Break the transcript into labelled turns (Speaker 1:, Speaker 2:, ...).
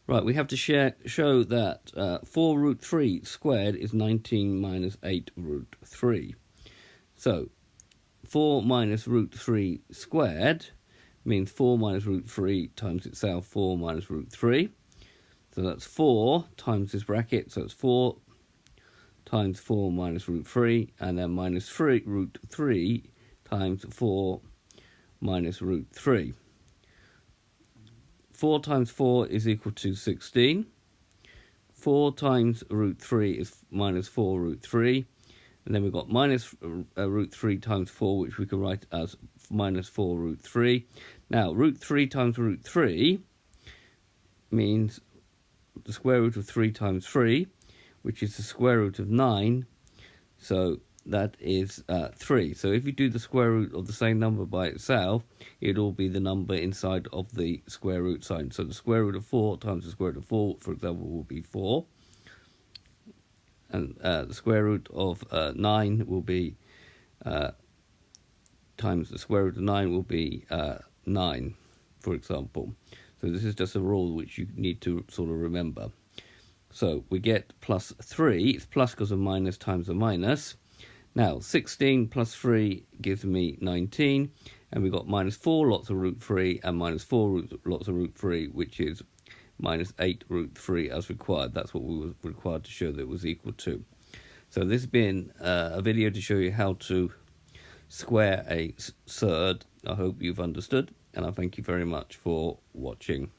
Speaker 1: Right, we have to show that 4 root 3 squared is 19 minus 8 root 3. So 4 minus root 3 squared means 4 minus root 3 times itself, 4 minus root 3. So that's 4 times this bracket, so it's 4 times 4 minus root 3, and then minus 3 root 3 times 4 minus root 3. 4 times 4 is equal to 16. 4 times root 3 is minus 4 root 3. And then we've got minus root 3 times 4, which we can write as minus 4 root 3. Now, root 3 times root 3 means the square root of 3 times 3, which is the square root of 9. So that is 3. So if you do the square root of the same number by itself, it'll be the number inside of the square root sign. So the square root of 4 times the square root of 4, for example, will be 4. And the square root of 9 will be, times the square root of 9 will be 9, for example. So this is just a rule which you need to sort of remember. So we get plus 3. It's plus because of minus times a minus. Now, 16 plus 3 gives me 19. And we've got minus 4 lots of root 3 and minus 4 lots of root 3, which is minus 8 root 3 as required. That's what we were required to show that it was equal to. So this has been a video to show you how to square a surd. I hope you've understood, and I thank you very much for watching.